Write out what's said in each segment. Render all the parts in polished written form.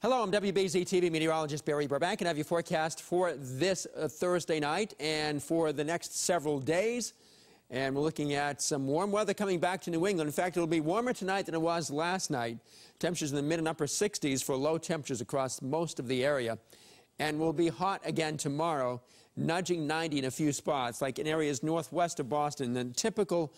Hello, I'm WBZ TV meteorologist Barry Burbank, and I have your forecast for this Thursday night and for the next several days. And we're looking at some warm weather coming back to New England. In fact, it'll be warmer tonight than it was last night. Temperatures in the mid and upper 60s for low temperatures across most of the area. And we'll be hot again tomorrow, nudging 90 in a few spots, like in areas northwest of Boston, the typical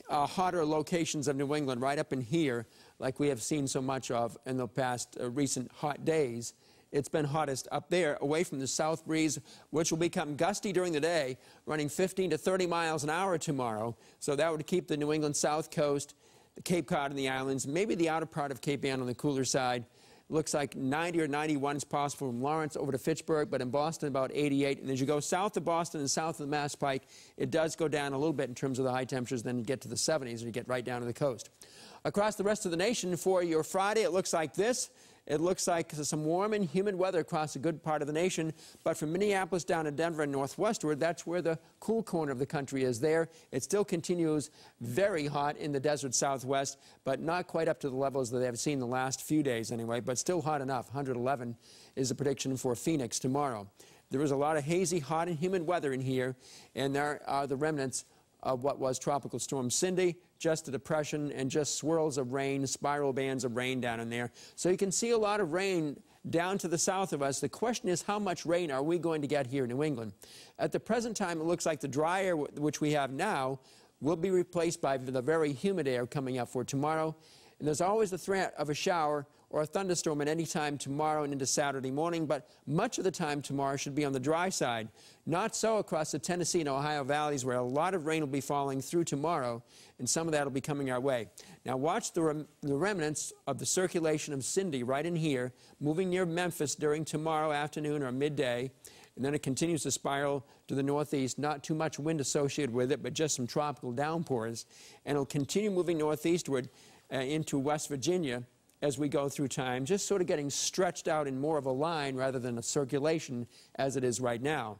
hotter locations of New England, right up in here, like we have seen so much of in the past recent hot days. It's been hottest up there, away from the south breeze, which will become gusty during the day, running 15 to 30 miles an hour tomorrow. So that would keep the New England south coast, the Cape Cod and the islands, maybe the outer part of Cape Ann on the cooler side. Looks like 90 or 91 is possible from Lawrence over to Fitchburg, but in Boston about 88. And as you go south of Boston and south of the Mass Pike, it does go down a little bit in terms of the high temperatures. Then you get to the 70s and you get right down to the coast. Across the rest of the nation for your Friday, it looks like this. It looks like some warm and humid weather across a good part of the nation. But from Minneapolis down to Denver and northwestward, that's where the cool corner of the country is there. It still continues very hot in the desert southwest, but not quite up to the levels that they have seen the last few days anyway, but still hot enough. 111 is the prediction for Phoenix tomorrow. There is a lot of hazy, hot, and humid weather in here, and there are the remnants of what was Tropical Storm Cindy, just a depression and just swirls of rain, spiral bands of rain down in there. So you can see a lot of rain down to the south of us. The question is, how much rain are we going to get here in New England? At the present time, it looks like the dry air, which we have now, will be replaced by the very humid air coming up for tomorrow. And there's always the threat of a shower or a thunderstorm at any time tomorrow and into Saturday morning, but much of the time tomorrow should be on the dry side. Not so across the Tennessee and Ohio valleys, where a lot of rain will be falling through tomorrow, and some of that will be coming our way. Now watch the remnants of the circulation of Cindy right in here, moving near Memphis during tomorrow afternoon or midday, and then it continues to spiral to the northeast. Not too much wind associated with it, but just some tropical downpours, and it'll continue moving northeastward into West Virginia as we go through time, just sort of getting stretched out in more of a line rather than a circulation as it is right now.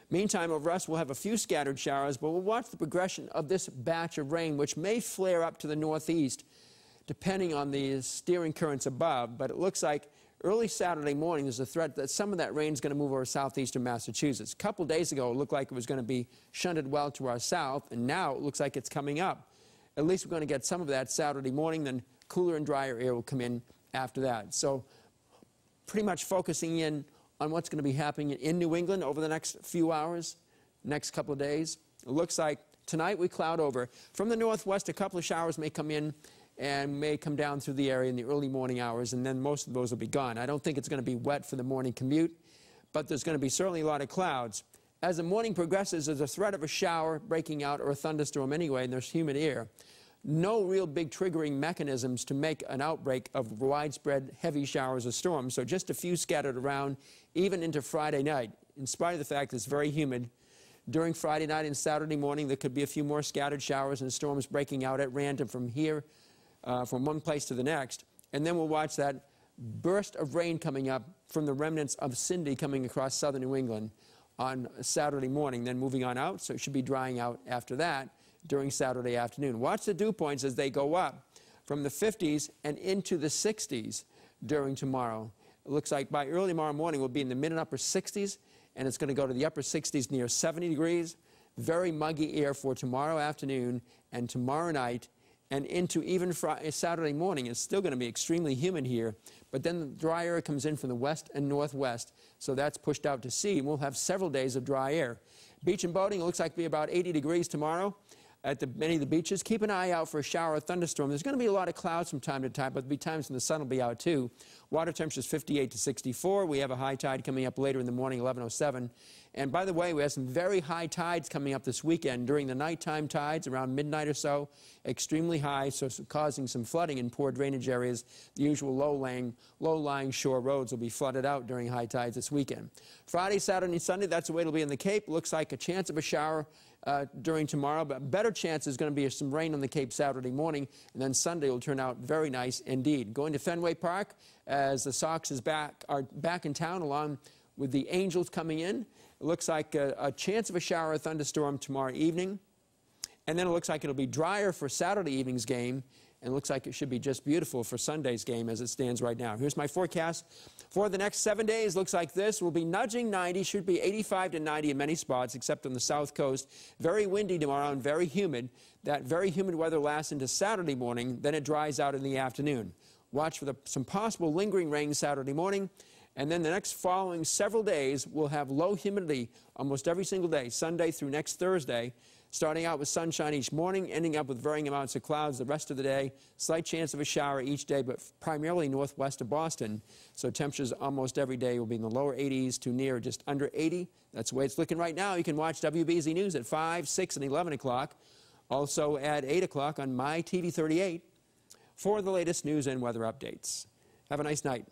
Meantime, over us, we'll have a few scattered showers, but we'll watch the progression of this batch of rain, which may flare up to the northeast, depending on the steering currents above. But it looks like early Saturday morning there's a threat that some of that rain is going to move over southeastern Massachusetts. A couple days ago, it looked like it was going to be shunted well to our south, and now it looks like it's coming up. At least we're going to get some of that Saturday morning, then cooler and drier air will come in after that. So pretty much focusing in on what's going to be happening in New England over the next few hours, next couple of days. It looks like tonight we cloud over. From the northwest, a couple of showers may come in and may come down through the area in the early morning hours, and then most of those will be gone. I don't think it's going to be wet for the morning commute, but there's going to be certainly a lot of clouds. As the morning progresses, there's a threat of a shower breaking out or a thunderstorm anyway, and there's humid air. No real big triggering mechanisms to make an outbreak of widespread heavy showers or storms, so just a few scattered around even into Friday night, in spite of the fact it's very humid. During Friday night and Saturday morning, there could be a few more scattered showers and storms breaking out at random from here, from one place to the next. And then we'll watch that burst of rain coming up from the remnants of Cindy coming across southern New England on Saturday morning, then moving on out, so it should be drying out after that during Saturday afternoon. Watch the dew points as they go up from the 50s and into the 60s during tomorrow. It looks like by early tomorrow morning we'll be in the mid and upper 60s, and it's going to go to the upper 60s near 70 degrees. Very muggy air for tomorrow afternoon and tomorrow night, and into even Saturday morning. It's still going to be extremely humid here, but then the dry air comes in from the west and northwest, so that's pushed out to sea, and we'll have several days of dry air. Beach and boating, it looks like it'll be about 80 degrees tomorrow at many of the beaches. Keep an eye out for a shower or thunderstorm. There's going to be a lot of clouds from time to time, but there'll be times when the sun will be out too. Water temperature is 58 to 64. We have a high tide coming up later in the morning, 11:07. And by the way, we have some very high tides coming up this weekend. During the nighttime tides, around midnight or so, extremely high, so causing some flooding in poor drainage areas. The usual low-lying shore roads will be flooded out during high tides this weekend. Friday, Saturday, and Sunday, that's the way it'll be in the Cape. Looks like a chance of a shower during tomorrow, but a better chance is going to be some rain on the Cape Saturday morning, and then Sunday will turn out very nice indeed. Going to Fenway Park as the Sox are back in town along with the Angels coming in. It looks like a chance of a shower or thunderstorm tomorrow evening. And then it looks like it'll be drier for Saturday evening's game and looks like it should be just beautiful for Sunday's game as it stands right now. Here's my forecast for the next 7 days. Looks like this will be nudging 90, should be 85 to 90 in many spots, except on the south coast. Very windy tomorrow and very humid. That very humid weather lasts into Saturday morning, then it dries out in the afternoon. Watch for some possible lingering rain Saturday morning, and then the next following several days will have low humidity almost every single day, Sunday through next Thursday. Starting out with sunshine each morning, ending up with varying amounts of clouds the rest of the day. Slight chance of a shower each day, but primarily northwest of Boston. So temperatures almost every day will be in the lower 80s to near just under 80. That's the way it's looking right now. You can watch WBZ News at 5, 6, and 11 o'clock. Also at 8 o'clock on My TV 38 for the latest news and weather updates. Have a nice night.